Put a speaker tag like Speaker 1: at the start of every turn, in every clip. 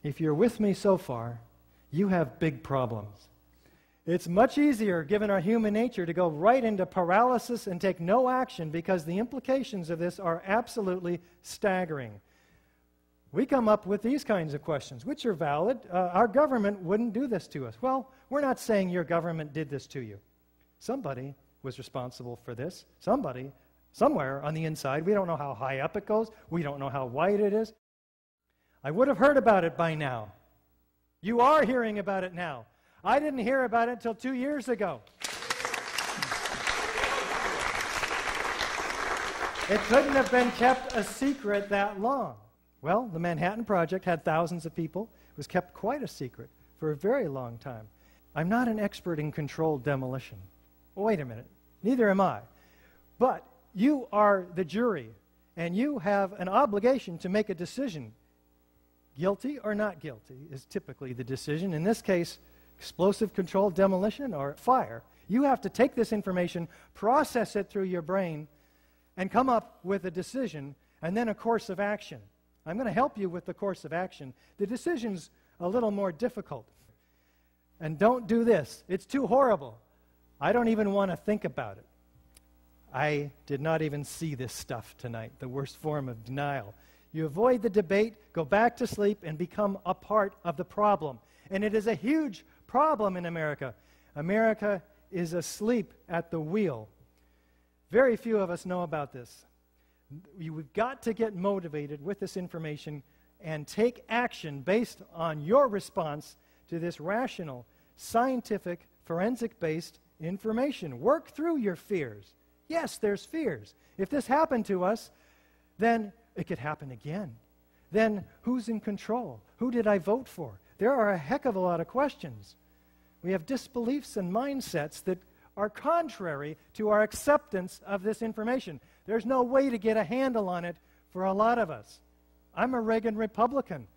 Speaker 1: if you're with me so far, you have big problems. It's much easier, given our human nature, to go right into paralysis and take no action because the implications of this are absolutely staggering. We come up with these kinds of questions, which are valid. Our government wouldn't do this to us. Well, we're not saying your government did this to you. Somebody was responsible for this. Somebody, somewhere on the inside. We don't know how high up it goes. We don't know how wide it is. I would have heard about it by now. You are hearing about it now. I didn't hear about it until 2 years ago. It couldn't have been kept a secret that long. Well, the Manhattan Project had thousands of people. It was kept quite a secret for a very long time. I'm not an expert in controlled demolition. Well, wait a minute. Neither am I. But you are the jury, and you have an obligation to make a decision. Guilty or not guilty is typically the decision. In this case, explosive controlled demolition or fire. You have to take this information, process it through your brain, and come up with a decision, and then a course of action. I'm going to help you with the course of action. The decision's a little more difficult. And don't do this. It's too horrible. I don't even want to think about it. I did not even see this stuff tonight, the worst form of denial. You avoid the debate, go back to sleep, and become a part of the problem. And it is a huge problem in America. America is asleep at the wheel. Very few of us know about this. You've got to get motivated with this information and take action based on your response to this rational, scientific, forensic-based information. Work through your fears. Yes, there's fears. If this happened to us, then it could happen again. Then who's in control? Who did I vote for? There are a heck of a lot of questions. We have disbeliefs and mindsets that are contrary to our acceptance of this information. There's no way to get a handle on it for a lot of us. I'm a Reagan Republican.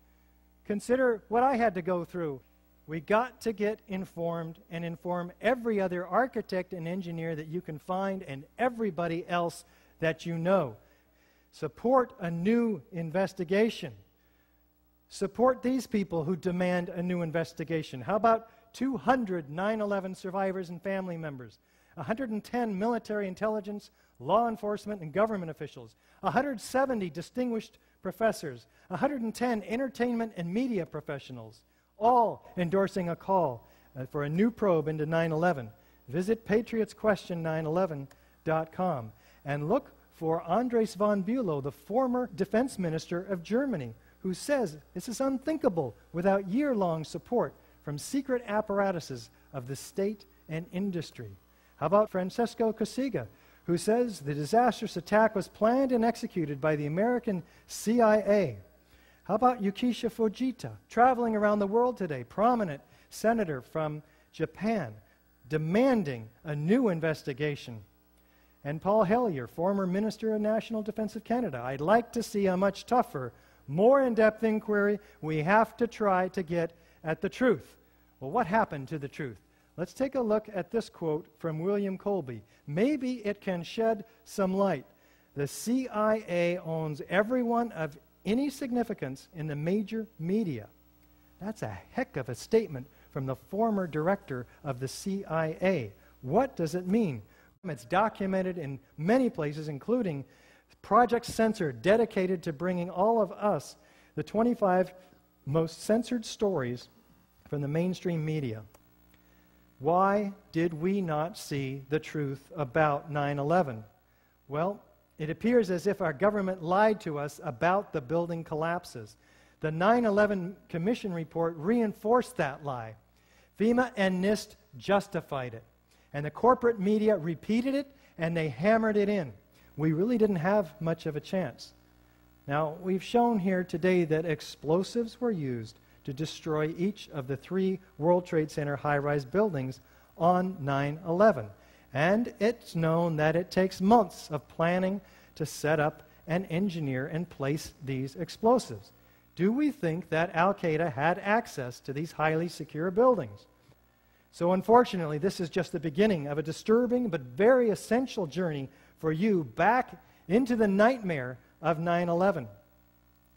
Speaker 1: Consider what I had to go through. We got to get informed and inform every other architect and engineer that you can find and everybody else that you know. Support a new investigation. Support these people who demand a new investigation. How about 200 9/11 survivors and family members, 110 military intelligence, law enforcement, and government officials, 170 distinguished professors, 110 entertainment and media professionals, all endorsing a call for a new probe into 9/11. Visit patriotsquestion911.com and look for Andres von Bülow, the former defense minister of Germany, who says this is unthinkable without year-long support from secret apparatuses of the state and industry. How about Francesco Cossiga, who says the disastrous attack was planned and executed by the American CIA? How about Yukisha Fujita, traveling around the world today, prominent senator from Japan, demanding a new investigation? And Paul Hellyer, former Minister of National Defense of Canada. I'd like to see a much tougher, more in-depth inquiry. We have to try to get at the truth. Well, what happened to the truth? Let's take a look at this quote from William Colby. Maybe it can shed some light. The CIA owns everyone of any significance in the major media. That's a heck of a statement from the former director of the CIA. What does it mean? It's documented in many places, including Project Censor, dedicated to bringing all of us the 25 most censored stories from the mainstream media. Why did we not see the truth about 9/11? Well, it appears as if our government lied to us about the building collapses. The 9/11 Commission report reinforced that lie. FEMA and NIST justified it. And the corporate media repeated it, and they hammered it in. We really didn't have much of a chance. Now, we've shown here today that explosives were used to destroy each of the 3 World Trade Center high-rise buildings on 9/11. And it's known that it takes months of planning to set up and engineer and place these explosives. Do we think that Al-Qaeda had access to these highly secure buildings? So unfortunately, this is just the beginning of a disturbing but very essential journey for you back into the nightmare of 9/11.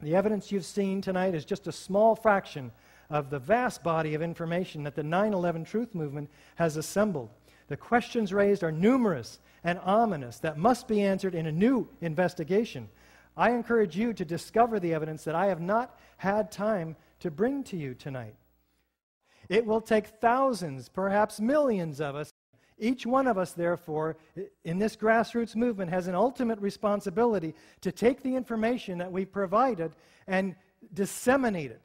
Speaker 1: The evidence you've seen tonight is just a small fraction of the vast body of information that the 9/11 Truth Movement has assembled. The questions raised are numerous and ominous that must be answered in a new investigation. I encourage you to discover the evidence that I have not had time to bring to you tonight. It will take thousands, perhaps millions of us. Each one of us, therefore, in this grassroots movement has an ultimate responsibility to take the information that we've provided and disseminate it.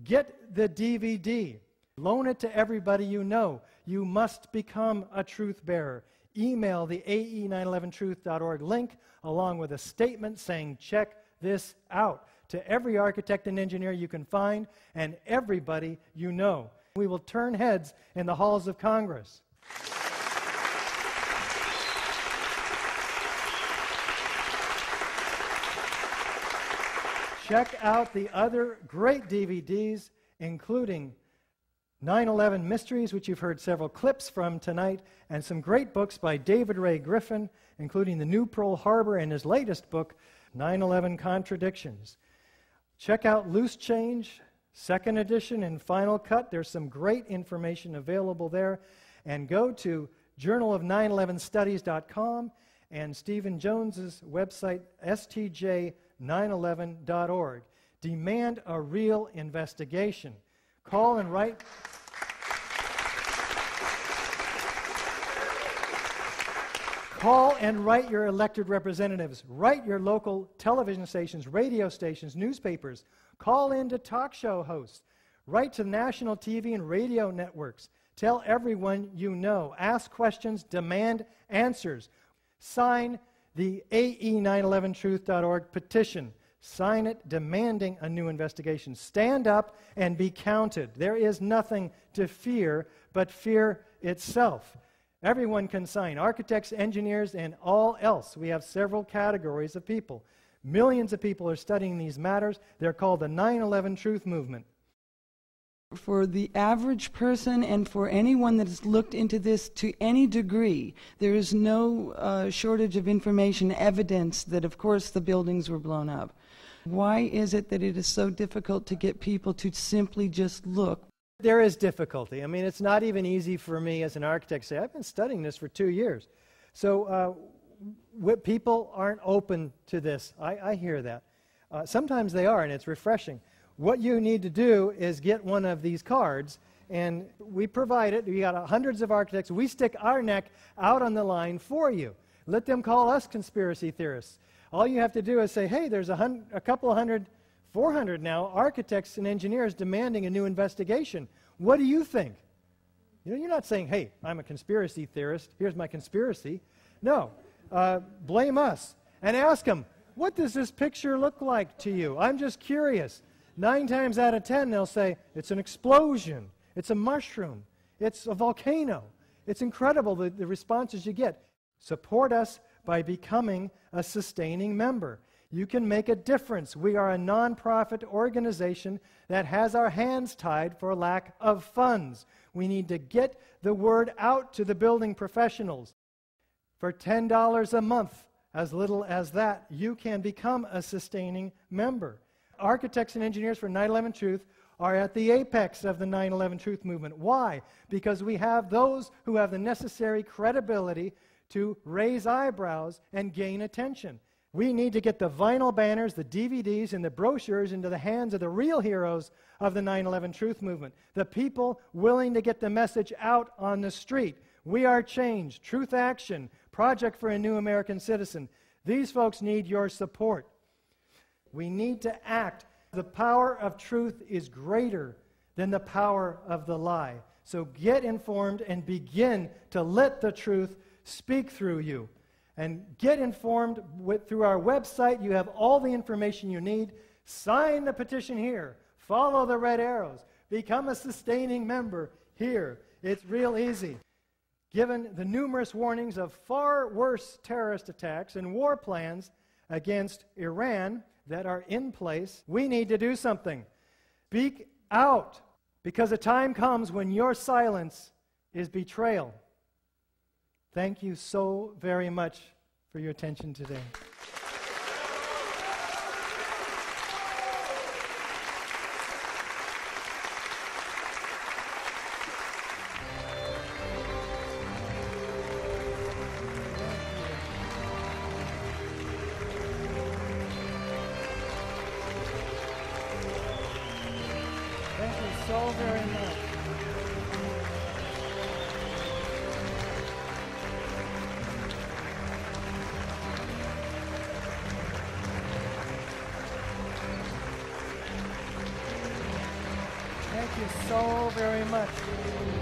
Speaker 1: Get the DVD. Loan it to everybody you know. You must become a truth bearer. Email the ae911truth.org link along with a statement saying, check this out, to every architect and engineer you can find and everybody you know. We will turn heads in the halls of Congress. Check out the other great DVDs, including 9/11 Mysteries, which you've heard several clips from tonight, and some great books by David Ray Griffin, including The New Pearl Harbor and his latest book, 9/11 Contradictions. Check out Loose Change, second edition and final cut. There's some great information available there. And go to journalof911studies.com and Stephen Jones's website, stj911.org. Demand a real investigation. Call and write. Call and write your elected representatives. Write your local television stations, radio stations, newspapers. Call in to talk show hosts. Write to national TV and radio networks. Tell everyone you know. Ask questions, demand answers. Sign the ae911truth.org petition. Sign it demanding a new investigation. Stand up and be counted. There is nothing to fear but fear itself. Everyone can sign, architects, engineers, and all else. We have several categories of people. Millions of people are studying these matters. They're called the 9/11 Truth Movement.
Speaker 2: For the average person and for anyone that has looked into this to any degree, there is no shortage of information, evidence that, of course, the buildings were blown up. Why is it that it is so difficult to get people to simply just look?
Speaker 1: There is difficulty. I mean, it's not even easy for me as an architect to say, I've been studying this for 2 years. So people aren't open to this. I hear that. Sometimes they are, and it's refreshing. What you need to do is get one of these cards, and we provide it. We got hundreds of architects. We stick our neck out on the line for you. Let them call us conspiracy theorists. All you have to do is say, hey, there's a couple of hundred, 400 now, architects and engineers demanding a new investigation. What do you think? You know, you're not saying, hey, I'm a conspiracy theorist. Here's my conspiracy. No. Blame us and ask them, what does this picture look like to you? I'm just curious. 9 times out of 10, they'll say, it's an explosion, it's a mushroom, it's a volcano. It's incredible the responses you get. Support us by becoming a sustaining member. You can make a difference. We are a nonprofit organization that has our hands tied for lack of funds. We need to get the word out to the building professionals. For $10 a month, as little as that, you can become a sustaining member. Architects and engineers for 9/11 Truth are at the apex of the 9/11 Truth movement. Why? Because we have those who have the necessary credibility to raise eyebrows and gain attention. We need to get the vinyl banners, the DVDs, and the brochures into the hands of the real heroes of the 9/11 Truth movement, the people willing to get the message out on the street. We Are Change, Truth Action, Project for a New American Citizen. These folks need your support. We need to act. The power of truth is greater than the power of the lie. So get informed and begin to let the truth speak through you. And get informed through our website. You have all the information you need. Sign the petition here. Follow the red arrows. Become a sustaining member here. It's real easy. Given the numerous warnings of far worse terrorist attacks and war plans against Iran that are in place, we need to do something. Speak out, because a time comes when your silence is betrayal. Thank you so very much for your attention today. so very much. Thank you so very much.